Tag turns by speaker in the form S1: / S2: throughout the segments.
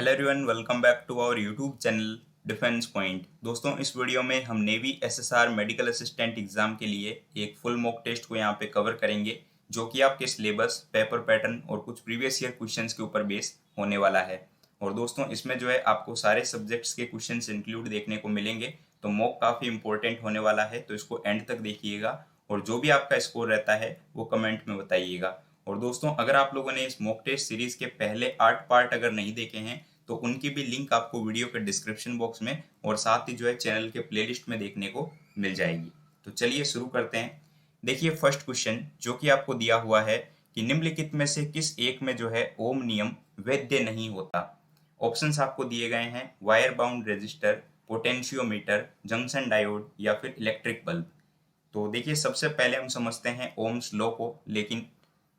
S1: Hello everyone, welcome back to our YouTube channel defence point. दोस्तों, इस video में हम navy SSR medical assistant exam के लिए एक फुल मॉक टेस्ट को यहाँ पे कवर करेंगे, जो कि आपके सिलेबस, पेपर पैटर्न और कुछ प्रीवियस ईयर क्वेश्चंस के ऊपर बेस होने वाला है। और दोस्तों, इसमें जो है आपको सारे सब्जेक्ट्स के क्वेश्चंस इंक्लूड देखने को मिलेंगे, तो मॉक काफ़ी इंपॉर्टेंट होने वाला है, तो इसको एंड तक देखिएगा और जो भी आपका स्कोर रहता है वो कमेंट में बताइएगा। और दोस्तों, अगर आप लोगों ने इस मॉक टेस्ट सीरीज के पहले 8 पार्ट अगर नहीं देखे हैं तो उनकी भी लिंक आपको वीडियो के डिस्क्रिप्शन बॉक्स में और साथ ही जो है चैनल के प्लेलिस्ट में देखने को मिल जाएगी। तो चलिए शुरू करते हैं। देखिए, फर्स्ट क्वेश्चन जो कि आपको दिया हुआ है कि निम्नलिखित में से किस एक में जो है ओम नियम वैध नहीं होता। ऑप्शंस आपको दिए गए हैं wire bound resistor, potentiometer, junction diode या फिर इलेक्ट्रिक बल्ब। तो देखिए, सबसे पहले हम समझते हैं ओम्स लॉ को। लेकिन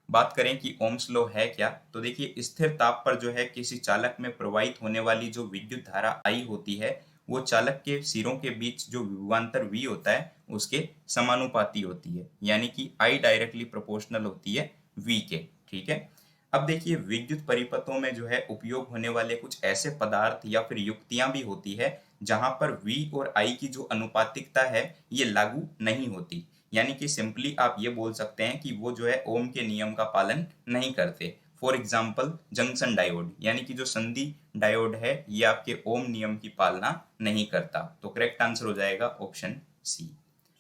S1: बात करें कि ओम्स लॉ है क्या, तो देखिए, स्थिर ताप पर जो है किसी चालक में प्रवाहित होने वाली जो विद्युत धारा आई होती है वो चालक के सिरों के बीच जो विभवांतर V होता है उसके समानुपाती होती है, यानी कि I डायरेक्टली प्रोपोर्शनल होती है V के। ठीक है। अब देखिए, विद्युत परिपथों में जो है उपयोग होने वाले कुछ ऐसे पदार्थ या फिर युक्तियां भी होती है जहां पर V और I की जो अनुपातिकता है ये लागू नहीं होती। यानी कि सिंपली आप ये बोल सकते हैं कि वो जो है ओम के नियम का पालन नहीं करते। फॉर एग्जाम्पल, जंक्शन डायोड, यानी कि जो संधि डायोड है ये आपके ओम नियम की पालना नहीं करता। तो करेक्ट आंसर हो जाएगा ऑप्शन सी।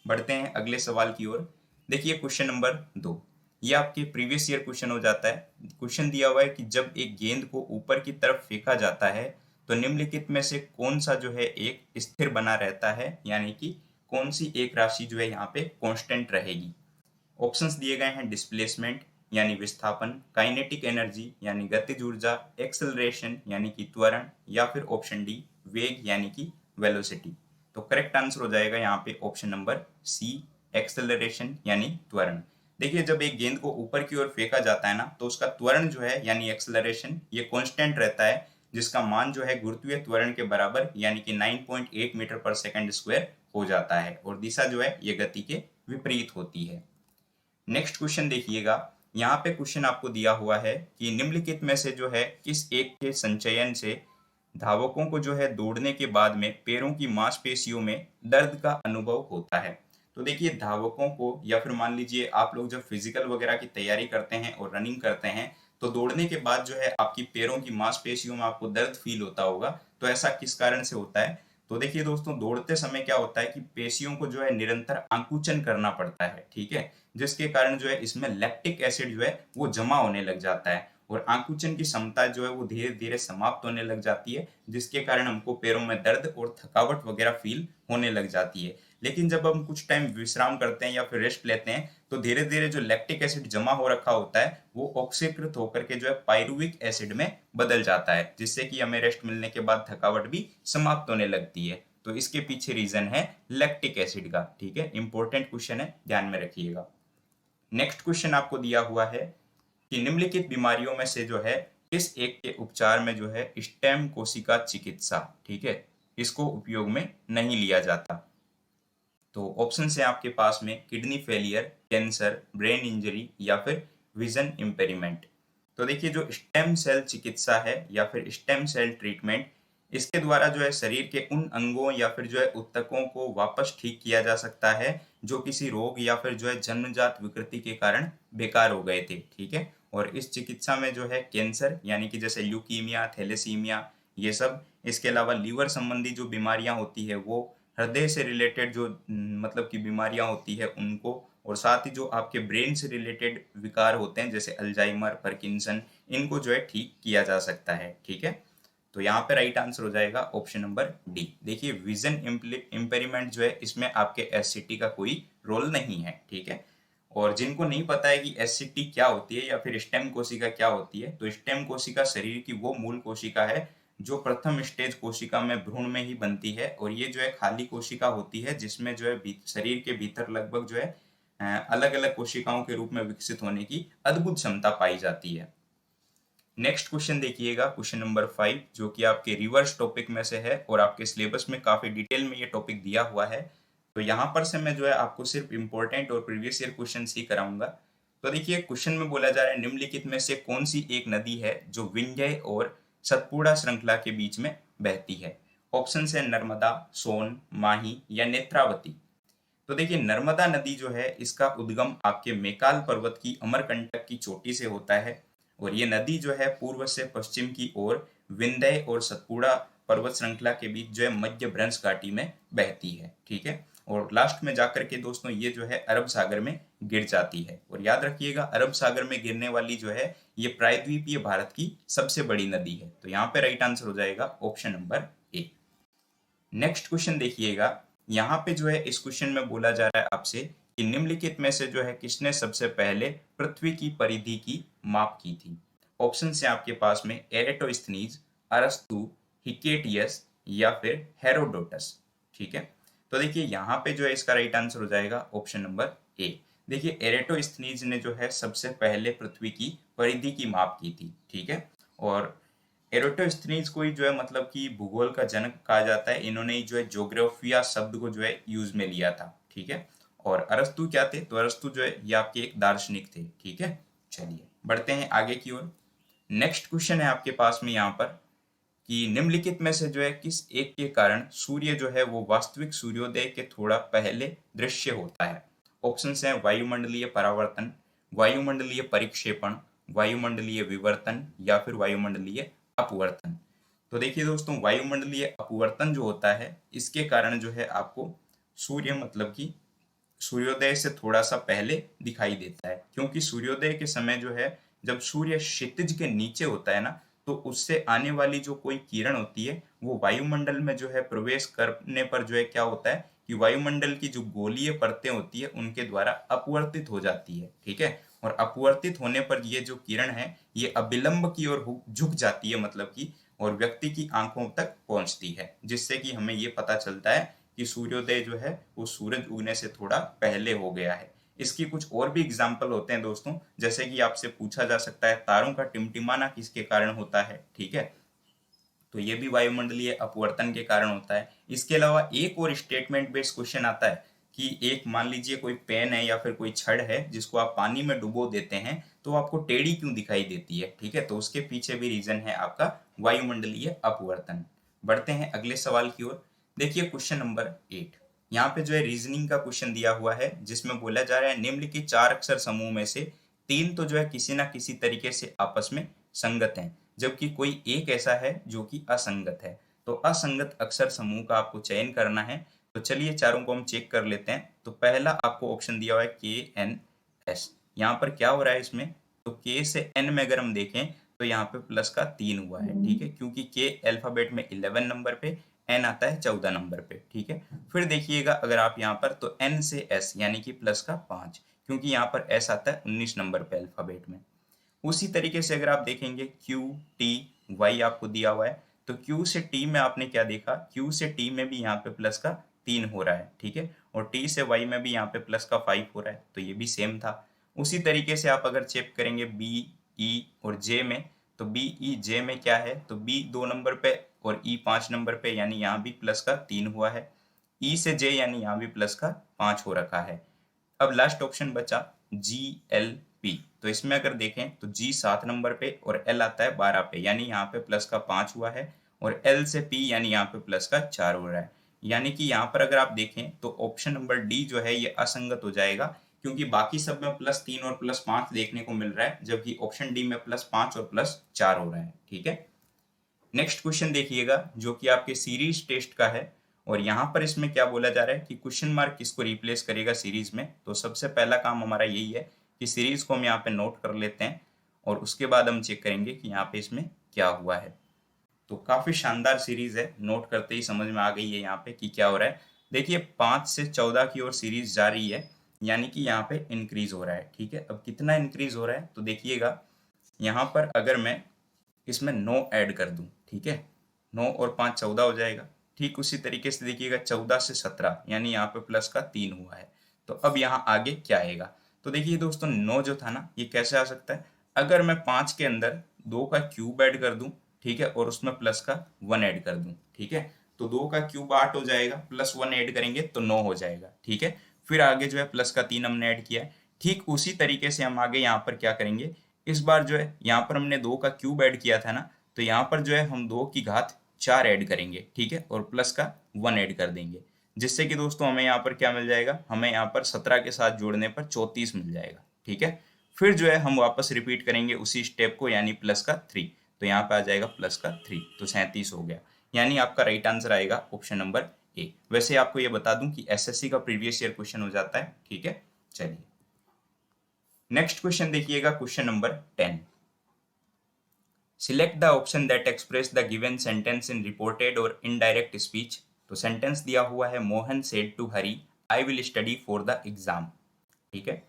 S1: बढ़ते हैं अगले सवाल की ओर। देखिए, क्वेश्चन नंबर 2, ये आपके प्रीवियस ईयर क्वेश्चन हो जाता है। क्वेश्चन दिया हुआ है कि जब एक गेंद को ऊपर की तरफ फेंका जाता है तो निम्नलिखित में से कौन सा जो है एक स्थिर बना रहता है, यानी कि कौन सी एक राशि जो है यहाँ पे कांस्टेंट रहेगी। ऑप्शंस दिए गए हैं डिस्प्लेसमेंट यानी विस्थापन, काइनेटिक एनर्जी यानी गतिज ऊर्जा, एक्सेलरेशन यानी कि त्वरण, या फिर ऑप्शन डी वेग यानी कि वेलोसिटी। तो करेक्ट आंसर हो जाएगा यहाँ पे ऑप्शन नंबर सी, एक्सेलरेशन यानी त्वरण। देखिए, जब एक गेंद को ऊपर की ओर फेंका जाता है ना तो उसका त्वरण जो है यानी एक्सेलरेशन ये कांस्टेंट रहता है, जिसका मान जो है गुरुत्वीय त्वरण के बराबर यानी कि 9.8 मीटर पर सेकंड स्क्वायर हो जाता है, और दिशा जो है ये गति के विपरीत होती है। नेक्स्ट क्वेश्चन देखिएगा। यहाँ पे क्वेश्चन आपको दिया हुआ है कि निम्नलिखित में से जो है किस एक के संचयन से धावकों को जो है दौड़ने के बाद में पैरों की मांसपेशियों में दर्द का अनुभव होता है। तो देखिए, धावकों को या फिर मान लीजिए आप लोग जब फिजिकल वगैरह की तैयारी करते हैं और रनिंग करते हैं तो दौड़ने के बाद जो है आपकी पैरों की मांसपेशियों में आपको दर्द फील होता होगा। तो ऐसा किस कारण से होता है? तो देखिए दोस्तों, दौड़ते समय क्या होता है कि पेशियों को जो है निरंतर आकुंचन करना पड़ता है। ठीक है। जिसके कारण जो है इसमें लैक्टिक एसिड जो है वो जमा होने लग जाता है और आकुंचन की क्षमता जो है वो धीरे धीरे समाप्त होने लग जाती है, जिसके कारण हमको पैरों में दर्द और थकावट वगैरह फील होने लग जाती है। लेकिन जब हम कुछ टाइम विश्राम करते हैं या फिर रेस्ट लेते हैं तो धीरे धीरे जो लैक्टिक एसिड जमा हो रखा होता है वो ऑक्सीकृत होकर के जो है पायरुविक एसिड में बदल जाता है, जिससे कि हमें रेस्ट मिलने के बाद थकावट भी समाप्त होने लगती है। तो इसके पीछे रीजन है लैक्टिक एसिड का। ठीक है, इंपॉर्टेंट क्वेश्चन है, ध्यान में रखिएगा। नेक्स्ट क्वेश्चन आपको दिया हुआ है कि निम्नलिखित बीमारियों में से जो है किस एक के उपचार में जो है स्टेम कोशिका चिकित्सा, ठीक है, इसको उपयोग में नहीं लिया जाता। तो ऑप्शन है आपके पास में kidney failure, cancer, brain injury या फिर विजन इम्पेयरमेंट। तो देखिए, जो स्टेम सेल चिकित्सा है या फिर स्टेम सेल ट्रीटमेंट, इसके द्वारा जो है शरीर के उन अंगों या फिर जो है ऊतकों को वापस ठीक किया जा सकता है जो किसी रोग या फिर जो है जन्मजात विकृति के कारण बेकार हो गए थे। ठीक है। और इस चिकित्सा में जो है कैंसर यानी कि जैसे ल्यूकीमिया, थैलेसीमिया, ये सब, इसके अलावा लीवर संबंधी जो बीमारियां होती है वो, हृदय से रिलेटेड जो मतलब की बीमारियां होती है उनको, और साथ ही जो आपके ब्रेन से रिलेटेड विकार होते हैं जैसे अल्जाइमर, पार्किंसन, इनको जो है ठीक किया जा सकता है। ठीक है। तो यहाँ पे राइट आंसर हो जाएगा ऑप्शन नंबर डी। देखिए, विजन इम्पेयरमेंट जो है इसमें आपके एससीटी का कोई रोल नहीं है। ठीक है। और जिनको नहीं पता है कि एससीटी क्या होती है या फिर स्टेम कोशिका क्या होती है, तो स्टेम कोशिका शरीर की वो मूल कोशिका है जो प्रथम स्टेज कोशिका में भ्रूण में ही बनती है, और ये जो है खाली कोशिका होती है जिसमें जो है शरीर के भीतर लगभग जो है अलग अलग कोशिकाओं के रूप में विकसित होने की अद्भुत क्षमता पाई जाती है। नेक्स्ट क्वेश्चन देखिएगा, क्वेश्चन नंबर 5, जो कि आपके रिवर्स टॉपिक में से है और आपके सिलेबस में काफी डिटेल में ये टॉपिक दिया हुआ है। तो यहाँ पर से मैं जो है आपको सिर्फ इंपॉर्टेंट और प्रीवियस ईयर क्वेश्चन ही कराऊंगा। तो देखिए, क्वेश्चन में बोला जा रहा है निम्नलिखित में से कौन सी एक नदी है जो विंध्य और सतपुड़ा श्रृंखला के बीच में बहती है? ऑप्शन है नर्मदा, सोन, माही या नेत्रावती। तो देखिए नर्मदा नदी जो है इसका उद्गम आपके मैकाल पर्वत की अमरकंटक की चोटी से होता है और ये नदी जो है पूर्व से पश्चिम की ओर विंध्य और सतपुड़ा पर्वत श्रृंखला के बीच जो है मध्य भ्रंश घाटी में बहती है। ठीक है, और लास्ट में जाकर के दोस्तों ये जो है अरब सागर में गिर जाती है। और याद रखिएगा अरब सागर में गिरने वाली जो है ये प्रायद्वीपीय भारत की सबसे बड़ी नदी है। तो यहाँ पे राइट आंसर हो जाएगा option number A. Next question देखिएगा, यहाँ पे जो है इस क्वेश्चन में बोला जा रहा है आपसे कि निम्नलिखित में से जो है किसने सबसे पहले पृथ्वी की परिधि की माप की थी? ऑप्शन है आपके पास में एरेटोस्थनीज, अरस्तु, हिकेटियस या फिर हेरोडोटस। ठीक है, तो देखिए यहाँ पे जो है इसका राइट आंसर हो जाएगा ऑप्शन नंबर ए। देखिए एरेटोस्थनीज ने जो है सबसे पहले पृथ्वी की परिधि की माप की थी। ठीक है, और एरोटोस्थनीज को ही जो है मतलब कि भूगोल का जनक कहा जाता है। इन्होंने ही जो है ज्योग्राफिया शब्द को जो है यूज में लिया था। ठीक है, और अरस्तु क्या थे? तो अरस्तु जो है ये आपके एक दार्शनिक थे। ठीक है, चलिए बढ़ते हैं आगे की ओर। नेक्स्ट क्वेश्चन है आपके पास में यहाँ पर कि निम्नलिखित में से जो है किस एक के कारण सूर्य जो है वो वास्तविक सूर्योदय के थोड़ा पहले दृश्य होता है? ऑप्शन है वायुमंडलीय परावर्तन, वायुमंडलीय परिक्षेपण, वायुमंडलीय विवर्तन या फिर वायुमंडलीय अपवर्तन। तो देखिए दोस्तों वायुमंडलीय अपवर्तन जो होता है इसके कारण जो है आपको सूर्य मतलब कि सूर्योदय से थोड़ा सा पहले दिखाई देता है, क्योंकि सूर्योदय के समय जो है जब सूर्य क्षितिज के नीचे होता है ना तो उससे आने वाली जो कोई किरण होती है वो वायुमंडल में जो है प्रवेश करने पर जो है क्या होता है कि वायुमंडल की जो गोलीय परतें होती है उनके द्वारा अपवर्तित हो जाती है। ठीक है, और अपवर्तित होने पर ये जो किरण है ये अभिलंब की ओर झुक जाती है मतलब कि, और व्यक्ति की आंखों तक पहुंचती है, जिससे कि हमें ये पता चलता है कि सूर्योदय जो है वो सूरज उगने से थोड़ा पहले हो गया है। इसकी कुछ और भी एग्जाम्पल होते हैं दोस्तों, जैसे कि आपसे पूछा जा सकता है तारों का टिमटिमाना किसके कारण होता है? ठीक है, तो ये भी वायुमंडलीय अपवर्तन के कारण होता है। इसके अलावा एक और स्टेटमेंट बेस्ड क्वेश्चन आता है कि एक मान लीजिए कोई पेन है या फिर कोई छड़ है जिसको आप पानी में डुबो देते हैं तो आपको टेढ़ी क्यों दिखाई देती है? ठीक है, तो उसके पीछे भी रीजन है आपका वायुमंडलीय अपवर्तन। बढ़ते हैं अगले सवाल की ओर। देखिए क्वेश्चन नंबर 8, यहाँ पे जो है रीजनिंग का क्वेश्चन दिया हुआ है जिसमें बोला जा रहा है निम्नलिखित 4 अक्षर समूह में से 3 तो जो है किसी ना किसी तरीके से आपस में संगत हैं, जबकि कोई एक ऐसा है जो कि असंगत है। तो असंगत अक्षर समूह का आपको चयन करना है। तो चलिए चारों को हम चेक कर लेते हैं। तो पहला आपको ऑप्शन दिया हुआ है KNS। यहाँ पर क्या हो रहा है इसमें? तो K से N में अगर हम देखें तो यहाँ पे प्लस का 3 हुआ है। ठीक है, क्योंकि K अल्फाबेट में 11 नंबर पे, N आता है 14 नंबर पे। ठीक है, फिर देखिएगा अगर आप यहाँ पर तो N से S यानी कि प्लस का 5, क्योंकि यहाँ पर S आता है 19 नंबर पे अल्फाबेट में। उसी तरीके से अगर आप देखेंगे Q T Y आपको दिया हुआ है, तो Q से T में आपने क्या देखा? Q से T में भी यहाँ पे प्लस का 3 हो रहा है। ठीक है, और T से Y में भी यहाँ पे प्लस का 5 हो रहा है, तो ये भी सेम था। उसी तरीके से आप अगर चेक करेंगे B E और J में, तो B E J में क्या है? तो B 2 नंबर पे और E 5 नंबर पे, यानी यहाँ भी प्लस का 3 हुआ है। E से J यानी यहाँ भी प्लस का 5 हो रखा है। अब लास्ट ऑप्शन बचा GLP। तो इसमें अगर देखें तो G 7 नंबर पे और L आता है 12 पे, यानी यहाँ पे प्लस का 5 हुआ है, और L से P यानी यहाँ पे प्लस का 4 हो रहा है। यानी कि यहाँ पर अगर आप देखें तो ऑप्शन नंबर डी जो है ये असंगत हो जाएगा, क्योंकि बाकी सब में +3 और +5 देखने को मिल रहा है, जबकि ऑप्शन डी में +5 और +4 हो रहा है। ठीक है, नेक्स्ट क्वेश्चन देखिएगा जो कि आपके सीरीज टेस्ट का है, और यहाँ पर इसमें क्या बोला जा रहा है कि क्वेश्चन मार्क किसको रिप्लेस करेगा सीरीज में। तो सबसे पहला काम हमारा यही है कि सीरीज को हम यहाँ पे नोट कर लेते हैं, और उसके बाद हम चेक करेंगे कि यहाँ पे इसमें क्या हुआ है। तो काफी शानदार सीरीज है, नोट करते ही समझ में आ गई है यहाँ पे कि क्या हो रहा है। देखिए 5 से 14 की ओर सीरीज जा रही है, यानी कि यहाँ पे इंक्रीज हो रहा है। ठीक है, अब कितना इंक्रीज हो रहा है? तो देखिएगा यहाँ पर अगर मैं इसमें 9 ऐड कर दूं, ठीक है, 9 और 5 14 हो जाएगा। ठीक उसी तरीके से देखिएगा 14 से 17 यानी यहाँ पे प्लस का 3 हुआ है। तो अब यहाँ आगे क्या आएगा? तो देखिए दोस्तों 9 जो था ना ये कैसे आ सकता है? अगर मैं 5 के अंदर 2 का क्यूब ऐड कर दूं, ठीक है, और उसमें प्लस का 1 ऐड कर दूं, ठीक है, तो 2 का क्यूब 8 हो जाएगा, +1 ऐड करेंगे तो 9 हो जाएगा। ठीक है, फिर आगे जो है प्लस का 3 हमने ऐड किया है। ठीक उसी तरीके से हम आगे यहाँ पर क्या करेंगे, इस बार जो है यहाँ पर हमने 2 का क्यूब ऐड किया था ना, तो यहाँ पर जो है हम 2 की घात 4 ऐड करेंगे, ठीक है, और प्लस का 1 ऐड कर देंगे, जिससे कि दोस्तों हमें यहाँ पर क्या मिल जाएगा, हमें यहाँ पर 17 के साथ जोड़ने पर 34 मिल जाएगा, ठीक है। फिर जो है हम वापस रिपीट करेंगे उसी स्टेप को, यानी प्लस का 3, तो यहाँ पे आ जाएगा प्लस का 3, तो 37 हो गया। यानी आपका राइट आंसर आएगा ऑप्शन नंबर ए। वैसे आपको ये बता दूं कि एसएससी का प्रीवियस ईयर क्वेश्चन हो जाता है, ठीक है। चलिए नेक्स्ट क्वेश्चन देखिएगा, question number 10। Select the option that express the given sentence in reported or indirect speech. तो सेंटेंस दिया हुआ है, Mohan said to Hari I will study for the exam, ठीक है।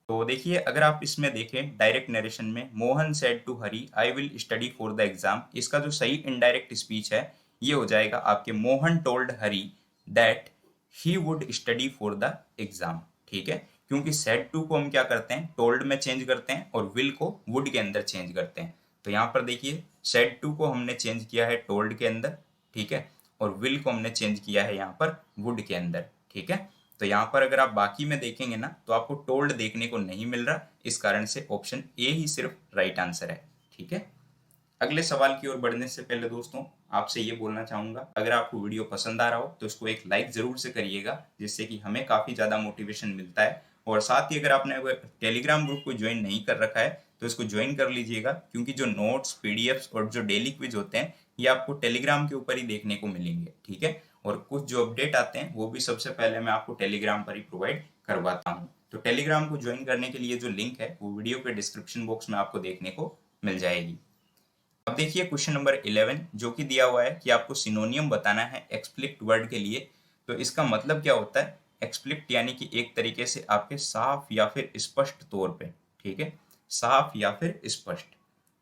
S1: तो देखिए अगर आप इसमें देखें डायरेक्ट नरेशन में, Mohan said to Hari I will study for the exam, इसका जो सही इनडायरेक्ट स्पीच है ये हो जाएगा आपके Mohan told Hari that he would study for the exam, ठीक है। क्योंकि सेड टू को हम क्या करते हैं, टोल्ड में चेंज करते हैं और विल को वुड के अंदर चेंज करते हैं। तो यहाँ पर देखिए सेड टू को हमने चेंज किया है टोल्ड के अंदर, ठीक है, और विल को हमने चेंज किया है यहाँ पर वुड के अंदर, ठीक है। तो यहाँ पर अगर आप बाकी में देखेंगे ना तो आपको टोल्ड देखने को नहीं मिल रहा, इस कारण से ऑप्शन ए ही सिर्फ राइट आंसर है, ठीक है। अगले सवाल की ओर बढ़ने से पहले दोस्तों आपसे ये बोलना चाहूंगा, अगर आपको वीडियो पसंद आ रहा हो तो इसको एक लाइक जरूर से करिएगा, जिससे कि हमें काफी ज्यादा मोटिवेशन मिलता है। और साथ ही अगर आपने टेलीग्राम ग्रुप को ज्वाइन नहीं कर रखा है तो इसको ज्वाइन कर लीजिएगा, क्योंकि जो नोट्स, पीडीएफ्स और जो डेली क्विज होते हैं ये आपको टेलीग्राम के ऊपर ही देखने को मिलेंगे, ठीक है। और कुछ जो अपडेट आते हैं वो भी सबसे पहले मैं आपको टेलीग्राम पर ही प्रोवाइड करवाता हूँ। तो टेलीग्राम को ज्वाइन करने के लिए जो लिंक है वो वीडियो के डिस्क्रिप्शन बॉक्स में आपको देखने को मिल जाएगी। अब देखिए क्वेश्चन नंबर 11, जो कि दिया हुआ है कि आपको सिनोनियम बताना है एक्सप्लिक्ट वर्ड के लिए। तो इसका मतलब क्या होता है, एक्सप्लिक्ट यानी कि एक तरीके से आपके साफ या फिर स्पष्ट तौर पे, ठीक है, साफ या फिर स्पष्ट।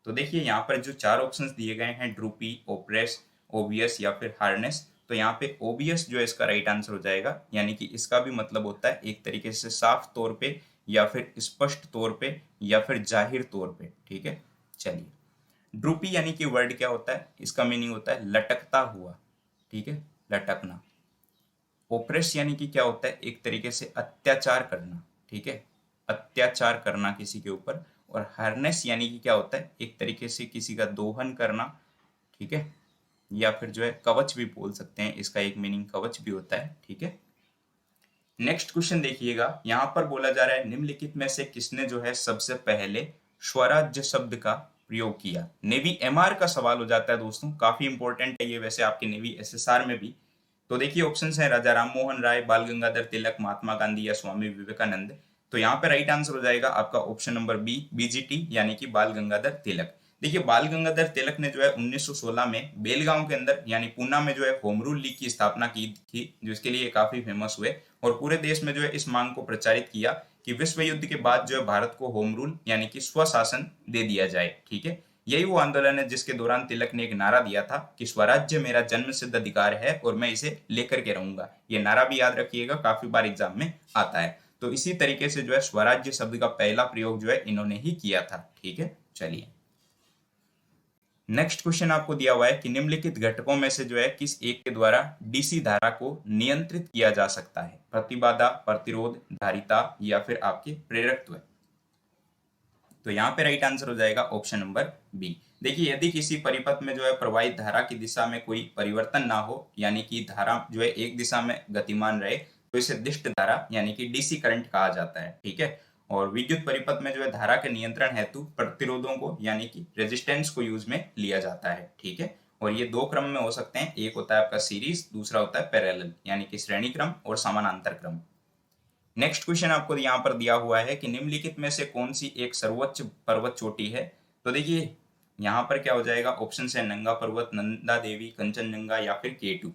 S1: तो देखिए यहाँ पर जो 4 ऑप्शंस दिए गए हैं, ड्रूपी, ओप्रेस, ओबियस या फिर हार्नेस, तो यहाँ पे ओबियस जो है इसका राइट आंसर हो जाएगा। यानी कि इसका भी मतलब होता है एक तरीके से साफ तौर पे या फिर स्पष्ट तौर पे या फिर जाहिर तौर पे, ठीक है। चलिए ड्रूपी यानी कि वर्ड क्या होता है, इसका मीनिंग होता है लटकता हुआ, ठीक है, लटकना। ओप्रेस यानी कि क्या होता है, एक तरीके से अत्याचार करना, ठीक है, अत्याचार करना किसी के ऊपर। और हार्नेस यानी कि क्या होता है, एक तरीके से किसी का दोहन करना, ठीक है, या फिर जो है कवच भी बोल सकते हैं, इसका एक मीनिंग कवच भी होता है, ठीक है। नेक्स्ट क्वेश्चन देखिएगा, यहाँ पर बोला जा रहा है निम्नलिखित में से किसने जो है सबसे पहले स्वराज्य शब्द का प्रयोग किया। नेवी एमआर का सवाल हो जाता है दोस्तों, काफी इंपॉर्टेंट है ये वैसे आपके नेवी एसएसआर में भी। तो देखिए ऑप्शंस हैं राजा राम मोहन राय, बाल गंगाधर तिलक, महात्मा गांधी या स्वामी विवेकानंद। तो यहाँ पे राइट आंसर हो जाएगा आपका ऑप्शन नंबर बी, बीजीटी, यानी कि बाल गंगाधर तिलक। देखिए बाल गंगाधर तिलक ने जो है 1916 में बेलगांव के अंदर यानी पूना में जो है होम रूल लीग की स्थापना की थी, जिसके लिए काफी फेमस हुए और पूरे देश में जो है इस मांग को प्रचारित किया कि विश्व युद्ध के बाद जो है भारत को होम रूल यानी कि स्वशासन दे दिया जाए, ठीक है। यही वो आंदोलन है जिसके दौरान तिलक ने एक नारा दिया था कि स्वराज्य मेरा जन्म सिद्ध अधिकार है और मैं इसे लेकर के रहूंगा। ये नारा भी याद रखिएगा, काफी बार एग्जाम में आता है। तो इसी तरीके से जो है स्वराज्य शब्द का पहला प्रयोग जो है इन्होंने ही किया था, ठीक है। चलिए नेक्स्ट क्वेश्चन आपको दिया हुआ है कि निम्नलिखित घटकों में से जो है किस एक के द्वारा डीसी धारा को नियंत्रित किया जा सकता है। प्रतिबाधा, प्रतिरोध, धारिता या फिर आपके प्रेरकत्व। तो यहाँ पे राइट आंसर हो जाएगा ऑप्शन नंबर बी। देखिए यदि किसी परिपथ में जो है प्रवाहित धारा की दिशा में कोई परिवर्तन ना हो, यानी कि धारा जो है एक दिशा में गतिमान रहे, तो इसे दिष्ट धारा यानी कि डीसी करंट कहा जाता है, ठीक है। और विद्युत परिपथ में जो है धारा के नियंत्रण हेतु प्रतिरोधों को यानी कि रेजिस्टेंस को यूज में लिया जाता है, ठीक है। और ये 2 क्रम में हो सकते हैं, एक होता है आपका सीरीज, दूसरा होता है पैरेलल यानी कि श्रेणी क्रम और समानांतर क्रम। नेक्स्ट क्वेश्चन आपको यहाँ पर दिया हुआ है कि निम्नलिखित में से कौन सी एक सर्वोच्च पर्वत चोटी है। तो देखिए यहाँ पर क्या हो जाएगा, ऑप्शन है नंगा पर्वत, नंदा देवी, कंचनजंगा या फिर केटू।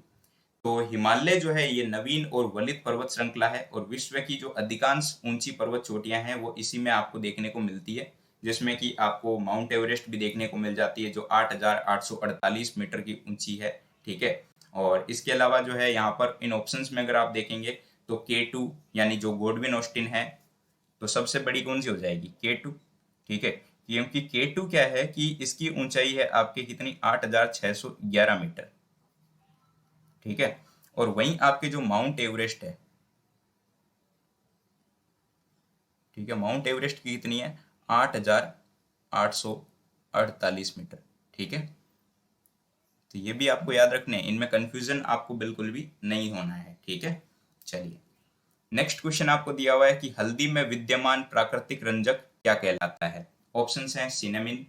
S1: तो हिमालय जो है ये नवीन और वलित पर्वत श्रृंखला है और विश्व की जो अधिकांश ऊंची पर्वत चोटियां हैं वो इसी में आपको देखने को मिलती है, जिसमें कि आपको माउंट एवरेस्ट भी देखने को मिल जाती है जो 8,848 मीटर की ऊंची है, ठीक है। और इसके अलावा जो है यहाँ पर इन ऑप्शंस में अगर आप देखेंगे तो K2 यानी जो गोडविन ऑस्टिन है, तो सबसे बड़ी कौन सी हो जाएगी, K2, ठीक है। क्योंकि K2 क्या है कि इसकी ऊंचाई है आपके कितनी, 8,611 मीटर, ठीक है। और वहीं आपके जो माउंट एवरेस्ट है, ठीक है, माउंट एवरेस्ट की कितनी है, 8,848 मीटर, ठीक है। तो ये भी आपको याद रखने हैं, इनमें कंफ्यूजन आपको बिल्कुल भी नहीं होना है, ठीक है। चलिए नेक्स्ट क्वेश्चन आपको दिया हुआ है कि हल्दी में विद्यमान प्राकृतिक रंजक क्या कहलाता है। ऑप्शंस हैं सिनेमिन,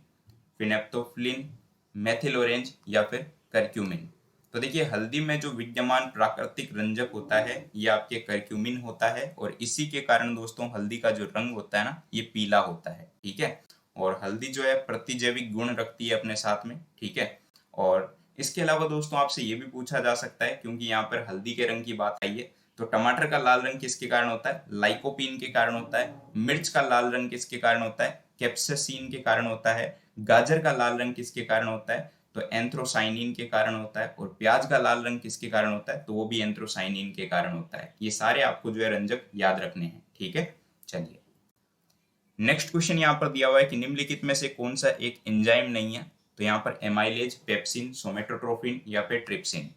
S1: फिनेप्थोफिलिन, मेथिल ऑरेंज या फिर करक्यूमिन। तो देखिए हल्दी में जो विद्यमान प्राकृतिक रंजक होता है ये आपके करक्यूमिन होता है, और इसी के कारण दोस्तों हल्दी का जो रंग होता है ना ये पीला होता है, ठीक है। और हल्दी जो है प्रतिजैविक गुण रखती है अपने साथ में, ठीक है। और इसके अलावा दोस्तों आपसे ये भी पूछा जा सकता है, क्योंकि यहाँ पर हल्दी के रंग की बात आई है, तो टमाटर का लाल रंग किसके कारण होता है, लाइकोपीन के कारण होता है। मिर्च का लाल रंग किसके कारण होता है, कैप्सेसिन के कारण होता है। गाजर का लाल रंग किसके कारण होता है, तो एंथ्रोसाइनिन के कारण होता है। और प्याज का लाल रंग किसके कारण होता है, तो वो भी एंथ्रोसाइनिन के कारण होता है। ये सारे आपको जो है रंजक याद रखने हैं, ठीक है। चलिए नेक्स्ट क्वेश्चन यहाँ पर दिया हुआ है कि निम्नलिखित में से कौन सा एक एंजाइम नहीं है। तो यहाँ पर एमाइलेज, पेप्सिन, सोमेटोट्रोपिन या फिर ट्रिप्सिन।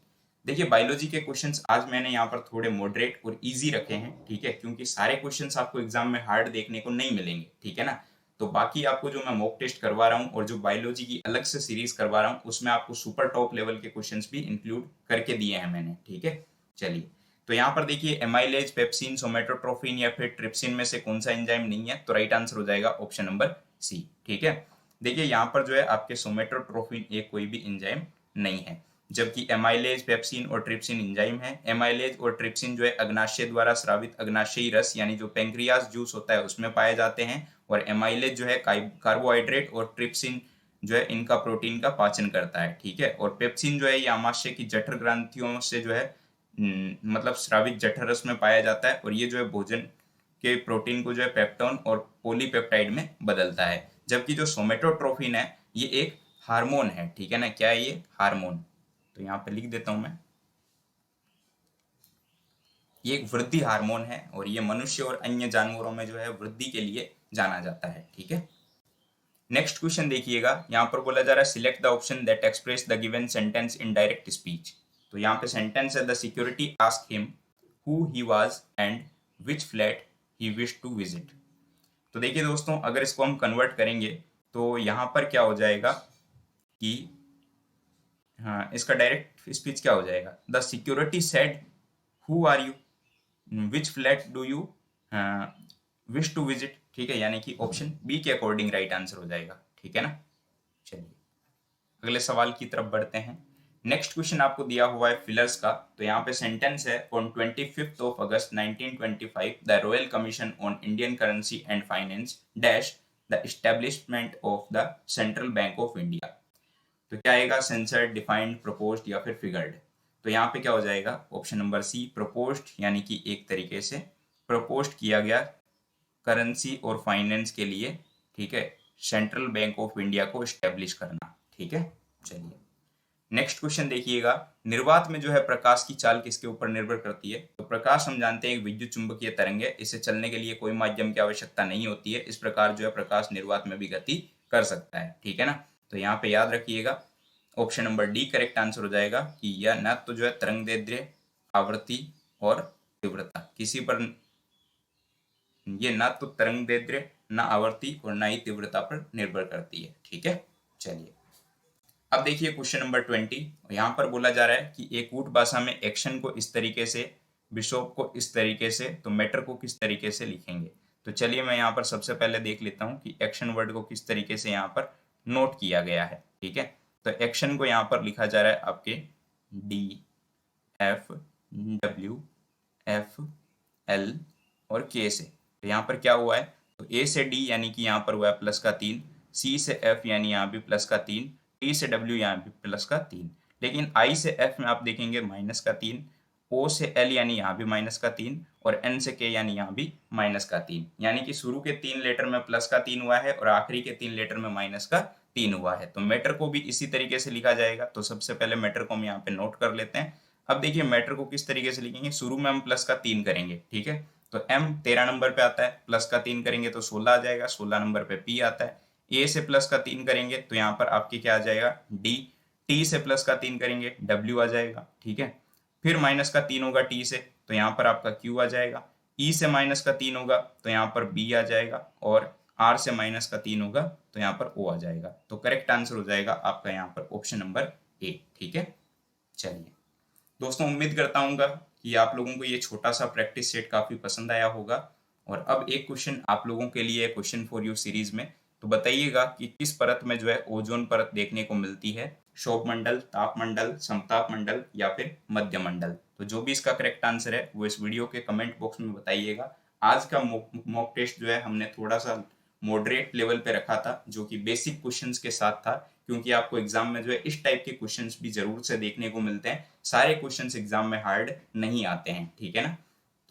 S1: देखिए बायोलॉजी के क्वेश्चंस आज मैंने यहाँ पर थोड़े मॉडरेट और इजी रखे हैं, ठीक है, क्योंकि सारे क्वेश्चंस आपको एग्जाम में हार्ड देखने को नहीं मिलेंगे, ठीक है ना। तो बाकी आपको जो मैं मॉक टेस्ट करवा रहा हूँ और जो बायोलॉजी की अलग से सीरीज करवा रहा हूँ उसमें आपको सुपर टॉप लेवल के क्वेश्चंस भी इंक्लूड करके दिए हैं मैंने, ठीक है। चलिए तो यहाँ पर देखिए एमाइलेज, पेप्सिन, सोमेटोट्रोपिन या फिर ट्रिप्सिन में से कौन सा एंजाइम नहीं है, तो राइट आंसर हो जाएगा ऑप्शन नंबर सी, ठीक है। देखिए यहाँ पर जो है आपके सोमेटोट्रोपिन एक कोई भी एंजाइम नहीं है, जबकि एमाइलेज, पेप्सिन और ट्रिप्सिन एंजाइम है। एमाइलेज और ट्रिप्सिन जो है अग्नाशय द्वारा स्रावित अग्नाशयी रस यानी जो पेंक्रियास जूस होता है उसमें पाए जाते हैं, और एमाइलेज जो है कार्बोहाइड्रेट और ट्रिप्सिन जो है इनका प्रोटीन का पाचन करता है, ठीक है। और पेप्सिन जो है ये आमाशय की जठर ग्रंथियों से जो है मतलब स्रावित जठर रस में पाया जाता है, और ये जो है भोजन के प्रोटीन को जो है पेप्टोन और पॉलीपेप्टाइड में बदलता है। जबकि जो सोमेटोट्रोपिन है ये एक हार्मोन है, ठीक है ना। क्या है ये, हार्मोन। तो यहाँ पे लिख देता हूं मैं, ये एक वृद्धि हार्मोन है और ये मनुष्य और अन्य जानवरों में जो है वृद्धि के लिए जाना जाता है, ठीक है। नेक्स्ट क्वेश्चन देखिएगा, यहाँ पर बोला जा रहा है select the option that express the given sentence in direct speech. तो यहाँ पे सेंटेंस है the security asked him who he was and which flat he wish to visit. तो देखिए दोस्तों अगर इसको हम कन्वर्ट करेंगे तो यहाँ पर क्या हो जाएगा कि हाँ इसका डायरेक्ट स्पीच क्या हो जाएगा, the security said who are you which flat do you wish to visit, ठीक है। यानी कि ऑप्शन बी के अकॉर्डिंग राइट आंसर हो जाएगा, ठीक है ना। चलिए अगले सवाल की तरफ बढ़ते हैं। नेक्स्ट क्वेश्चन आपको दिया हुआ है फिलर्स का। तो यहाँ पे सेंटेंस है on 25th of August 1925 the royal commission on Indian currency and finance dash the establishment of the central bank of India. तो क्या आएगा, सेंसर्ड, डिफाइंड, प्रपोज्ड या फिर फिगर्ड। तो यहाँ पे क्या हो जाएगा, ऑप्शन नंबर सी प्रपोज्ड, यानी कि एक तरीके से प्रपोज्ड किया गया करेंसी और फाइनेंस के लिए, ठीक है, सेंट्रल बैंक ऑफ इंडिया को स्टैब्लिश करना, ठीक है। चलिए नेक्स्ट क्वेश्चन देखिएगा, निर्वात में जो है प्रकाश की चाल किसके ऊपर निर्भर करती है। तो प्रकाश हम जानते हैं एक विद्युत चुंबकीय तरंग है, इसे चलने के लिए कोई माध्यम की आवश्यकता नहीं होती है। इस प्रकार जो है प्रकाश निर्वात में भी गति कर सकता है, ठीक है ना। तो यहाँ पे याद रखिएगा option number D correct answer हो जाएगा कि यह न तो जो है तरंगदैर्ध्य, आवृत्ति और तीव्रता किसी पर, ये ना तो तरंगदैर्ध्य, ना आवर्ती और ना ही तीव्रता पर निर्भर करती है, ठीक है। चलिए अब देखिए क्वेश्चन नंबर 20। यहाँ पर बोला जा रहा है कि एक ऊट भाषा में एक्शन को इस तरीके से, बिशप को इस तरीके से, तो मैटर को किस तरीके से लिखेंगे। तो चलिए मैं यहाँ पर सबसे पहले देख लेता हूँ कि एक्शन वर्ड को किस तरीके से यहाँ पर नोट किया गया है, ठीक है। तो एक्शन को यहाँ पर लिखा जा रहा है आपके DFW FL और K से। तो यहाँ पर क्या हुआ है, तो A से D यानी कि यहाँ पर हुआ है प्लस का 3, C से F यानी यहाँ भी प्लस का 3, T से W यहाँ भी प्लस का 3, लेकिन I से F में आप देखेंगे माइनस का 3, O से L यानी यहाँ भी माइनस का 3 और N से K यानी यहाँ भी माइनस का 3। यानी कि शुरू के 3 लेटर में प्लस का 3 हुआ है और आखिरी के 3 लेटर में माइनस का 3 हुआ है। तो मैटर को भी इसी तरीके से लिखा जाएगा। तो सबसे पहले मैटर को हम यहाँ पे नोट कर लेते हैं। अब देखिए मैटर को किस तरीके से लिखेंगे, शुरू में हम प्लस का 3 करेंगे, ठीक है। तो M 13 नंबर पे आता है, प्लस का 3 करेंगे तो 16 आ जाएगा, 16 नंबर पे P आता है। A से प्लस का 3 करेंगे तो यहाँ पर आपके क्या आ जाएगा D, T से प्लस का 3 करेंगे W आ जाएगा, ठीक है। फिर माइनस का 3 होगा T से तो यहाँ पर आपका Q आ जाएगा, E से माइनस का 3 होगा तो यहाँ पर B आ जाएगा, और R से माइनस का 3 होगा तो यहाँ पर O आ जाएगा। तो करेक्ट आंसर हो जाएगा आपका यहाँ पर ऑप्शन नंबर ए। ठीक है, चलिए दोस्तों, उम्मीद करता हूँ कि आप लोगों को ये छोटा सा प्रैक्टिस सेट काफ़ी पसंद आया होगा। और अब एक क्वेश्चन आप लोगों के लिए, क्वेश्चन फॉर यू सीरीज में, तो बताइएगा कि किस परत में जो है ओजोन परत देखने को मिलती है, क्षोभ मंडल, ताप मंडल, समताप मंडल या फिर मध्य मंडल। तो जो भी इसका करेक्ट आंसर है वो इस वीडियो के कमेंट बॉक्स में बताइएगा। आज का मॉक टेस्ट जो है हमने थोड़ा सा मॉडरेट लेवल पे रखा था, जो कि बेसिक क्वेश्चंस के साथ था, क्योंकि आपको एग्जाम में जो है इस टाइप के क्वेश्चंस भी जरूर से देखने को मिलते हैं। सारे क्वेश्चंस एग्जाम में हार्ड नहीं आते हैं, ठीक है ना।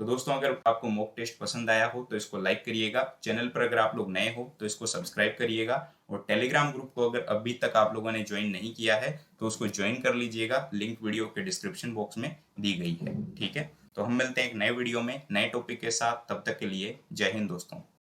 S1: तो दोस्तों, अगर आपको मॉक टेस्ट पसंद आया हो तो इसको लाइक करिएगा। चैनल पर अगर आप लोग नए हो तो इसको सब्सक्राइब करिएगा। और टेलीग्राम ग्रुप को अगर अभी तक आप लोगों ने ज्वाइन नहीं किया है तो उसको ज्वाइन कर लीजिएगा, लिंक वीडियो के डिस्क्रिप्शन बॉक्स में दी गई है। ठीक है, तो हम मिलते हैं एक नए वीडियो में नए टॉपिक के साथ। तब तक के लिए जय हिंद दोस्तों।